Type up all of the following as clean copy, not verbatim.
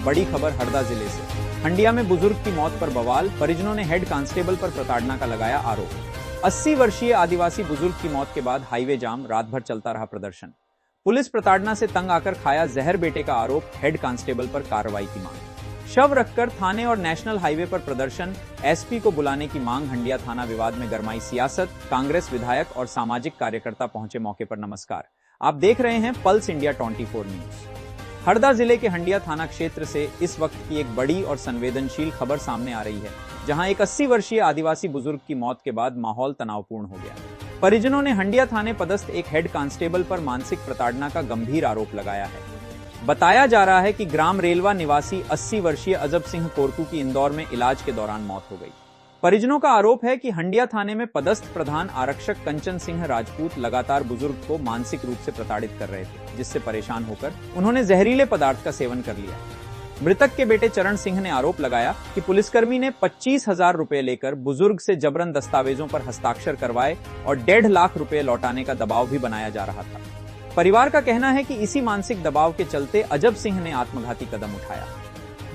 बड़ी खबर हरदा जिले से। हंडिया में बुजुर्ग की मौत पर बवाल, परिजनों ने हेड कांस्टेबल पर प्रताड़ना का लगाया आरोप। 80 वर्षीय आदिवासी बुजुर्ग की मौत के बाद हाईवे जाम, रात भर चलता रहा प्रदर्शन। पुलिस प्रताड़ना से तंग आकर खाया जहर बेटे का आरोप, हेड कांस्टेबल पर कार्रवाई की मांग। शव रखकर थाने और नेशनल हाईवे पर प्रदर्शन, एसपी को बुलाने की मांग। हंडिया थाना विवाद में गरमाई सियासत, कांग्रेस विधायक और सामाजिक कार्यकर्ता पहुंचे मौके पर। नमस्कार, आप देख रहे हैं पल्स इंडिया 24 न्यूज। हरदा जिले के हंडिया थाना क्षेत्र से इस वक्त की एक बड़ी और संवेदनशील खबर सामने आ रही है, जहां एक 80 वर्षीय आदिवासी बुजुर्ग की मौत के बाद माहौल तनावपूर्ण हो गया। परिजनों ने हंडिया थाने पदस्थ एक हेड कांस्टेबल पर मानसिक प्रताड़ना का गंभीर आरोप लगाया है। बताया जा रहा है कि ग्राम रेलवा निवासी 80 वर्षीय अजब सिंह कोरकू की इंदौर में इलाज के दौरान मौत हो गई। परिजनों का आरोप है कि हंडिया थाने में पदस्थ प्रधान आरक्षक कंचन सिंह राजपूत लगातार बुजुर्ग को मानसिक रूप से प्रताड़ित कर रहे थे, जिससे परेशान होकर उन्होंने जहरीले पदार्थ का सेवन कर लिया। मृतक के बेटे चरण सिंह ने आरोप लगाया कि पुलिसकर्मी ने 25,000 रुपए लेकर बुजुर्ग से जबरन दस्तावेजों पर हस्ताक्षर करवाए और 1.5 लाख रुपए लौटाने का दबाव भी बनाया जा रहा था। परिवार का कहना है कि इसी मानसिक दबाव के चलते अजब सिंह ने आत्मघाती कदम उठाया।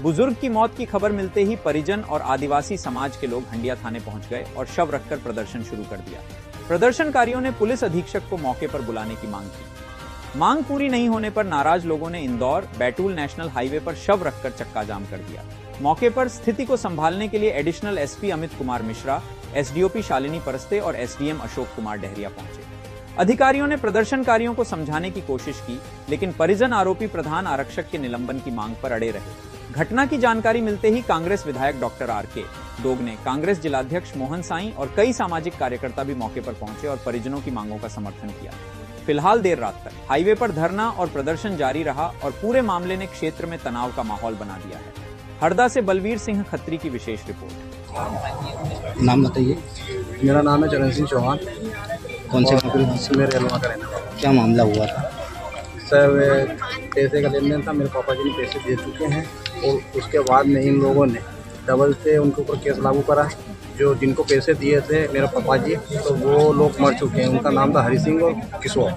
बुजुर्ग की मौत की खबर मिलते ही परिजन और आदिवासी समाज के लोग हंडिया थाने पहुंच गए और शव रखकर प्रदर्शन शुरू कर दिया। प्रदर्शनकारियों ने पुलिस अधीक्षक को मौके पर बुलाने की मांग की। मांग पूरी नहीं होने पर नाराज लोगों ने इंदौर बैतूल नेशनल हाईवे पर शव रखकर चक्का जाम कर दिया। मौके पर स्थिति को संभालने के लिए additional SP Amit Kumar Mishra, SDOP Shalini Paraste और एसडीएम अशोक कुमार डहरिया पहुंचे। अधिकारियों ने प्रदर्शनकारियों को समझाने की कोशिश की, लेकिन परिजन आरोपी प्रधान आरक्षक के निलंबन की मांग पर अड़े रहे। घटना की जानकारी मिलते ही कांग्रेस विधायक डॉक्टर आर.के. दोगने, कांग्रेस जिलाध्यक्ष मोहन साई और कई सामाजिक कार्यकर्ता भी मौके पर पहुंचे और परिजनों की मांगों का समर्थन किया। फिलहाल देर रात तक हाईवे पर धरना और प्रदर्शन जारी रहा और पूरे मामले ने क्षेत्र में तनाव का माहौल बना दिया है। हरदा से बलवीर सिंह खत्री की विशेष रिपोर्ट। नाम बताइए। मेरा नाम है चरण सिंह चौहान। कौन से कंपनी? मेरे रेलवा का रहने वाला। क्या मामला हुआ था? सर, पैसे का लेन देन था। मेरे पापा जी ने पैसे दे चुके हैं और उसके बाद में इन लोगों ने डबल से उनके ऊपर केस लागू करा। जो जिनको पैसे दिए थे मेरे पापा जी, तो वो लोग मर चुके हैं। उनका नाम था हरि सिंह और किशोर,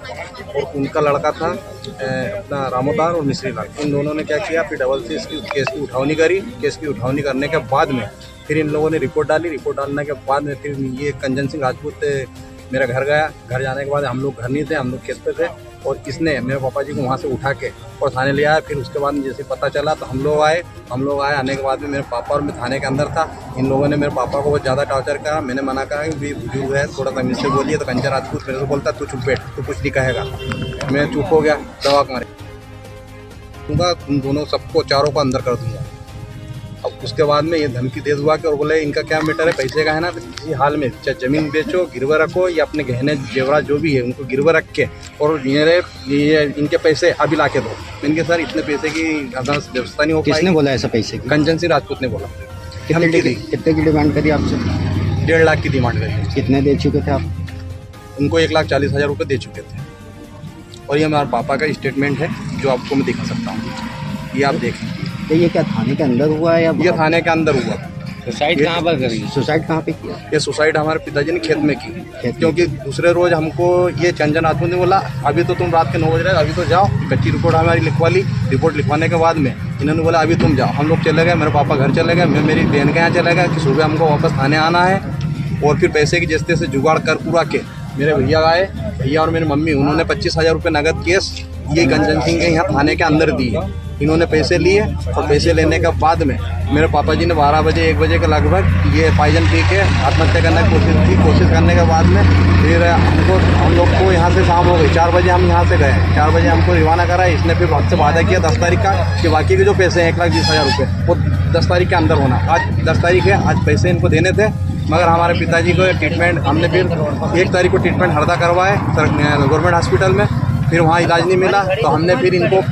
और उनका लड़का था अपना रामोदार और मिश्री लाल। इन दोनों ने क्या किया, फिर डबल से इसकी केस की उठावनी करी। केस की उठावनी करने के बाद में फिर इन लोगों ने रिपोर्ट डाली। रिपोर्ट डालने के बाद में फिर ये कंचन सिंह राजपूत मेरा घर गया। घर जाने के बाद हम लोग घर नहीं थे, हम लोग खेत पे थे, और इसने मेरे पापा जी को वहाँ से उठा के और थाने ले आया। फिर उसके बाद जैसे पता चला तो हम लोग आए। आने के बाद में मेरे पापा और मैं थाने के अंदर था। इन लोगों ने मेरे पापा को बहुत ज़्यादा टॉर्चर करा। मैंने मना करा कि बुजुर्ग है, थोड़ा सा मुझसे बोलिए। तो कंचन राजपूत मेरे से बोलता तू चुप बैठ, तू कुछ नहीं कहेगा। मैं चुप हो गया, दवा मारे दूंगा, तुम दोनों सबको चारों को अंदर कर दूंगा। अब उसके बाद में ये धमकी दे दुआ के और बोले इनका क्या मैटर है, पैसे का है ना, तो किसी हाल में चाहे ज़मीन बेचो, गिरवे रखो, या अपने गहने जेवरात जो भी है उनको गिरवे रख के और ये इनके पैसे अभी ला के दो। इनके सर इतने पैसे की व्यवस्था नहीं हो पाई। किसने बोला ऐसा पैसे की? कंचन सिंह राजपूत ने बोला। कितने की डिमांड करी आपसे? 1.5 लाख की डिमांड करी। कितने दे चुके थे आप? उनको 1,40,000 रुपये दे चुके थे। और ये हमारे पापा का स्टेटमेंट है जो आपको मैं दिखा सकता हूँ, ये आप देखें। तो ये क्या थाने के अंदर हुआ है या? ये थाने के अंदर हुआ। सुसाइड कहाँ पर करी? सुसाइड कहाँ पे किया? ये सुसाइड हमारे पिताजी ने खेत में की, क्योंकि दूसरे रोज हमको ये कंचन राजपूत ने बोला अभी तो तुम रात के 9 बज रहे, अभी तो जाओ। कच्ची रिपोर्ट हमारी लिखवा ली। रिपोर्ट लिखवाने के बाद में इन्होंने बोला अभी तुम जाओ। हम लोग चले गए, मेरे पापा घर चले गए, मैं मेरी बहन के यहाँ चले गए कि सुबह हमको वापस थाने आना है। और फिर पैसे की जैसे से जुगाड़ कर पूरा के मेरे भैया आए, भैया और मेरी मम्मी, उन्होंने 25,000 रुपये नगद केस ये कंचन सिंह के यहाँ थाने के अंदर दिए। इन्होंने पैसे लिए और पैसे लेने के बाद में मेरे पापा जी ने 12 बजे 1 बजे के लगभग ये पाइजन पी के आत्महत्या करने की कोशिश की। कोशिश करने के बाद में फिर हम लोग को यहाँ से शाम हो गई। 4 बजे हम यहाँ से गए। 4 बजे हमको रवाना करा। इसने फिर वक्त से वादा किया 10 तारीख का कि बाकी के जो पैसे हैं 1,20,000 रुपये वो 10 तारीख के अंदर होना। आज 10 तारीख है, आज पैसे इनको देने थे, मगर हमारे पिताजी को ट्रीटमेंट हमने फिर 1 तारीख को ट्रीटमेंट हरदा करवाए गवर्नमेंट हॉस्पिटल में। फिर वहाँ इलाज नहीं मिला तो हमने फिर इनको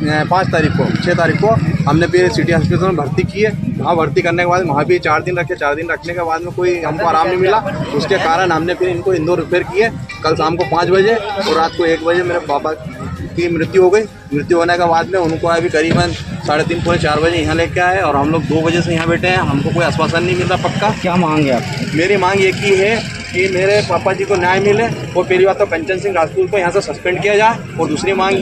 6 तारीख को हमने फिर सिटी हॉस्पिटल में भर्ती किए। वहाँ भर्ती करने के बाद वहाँ भी 4 दिन रखे। 4 दिन रखने के बाद में कोई हमको आराम नहीं मिला। उसके कारण हमने फिर इनको इंदौर रिफर किए। कल शाम को 5 बजे और रात को 1 बजे मेरे पापा की मृत्यु हो गई। मृत्यु होने के बाद में उनको अभी करीबन 3:30 पौने 4 बजे यहाँ लेके आए और हम लोग 2 बजे से यहाँ बैठे हैं। हमको कोई आश्वासन नहीं मिल रहा पक्का। क्या मांग है आपकी? मेरी मांग एक ही है कि मेरे पापा जी को न्याय मिले। और पहली बात तो कंचन सिंह राजपूत को यहाँ से सस्पेंड किया जाए, और दूसरी मांग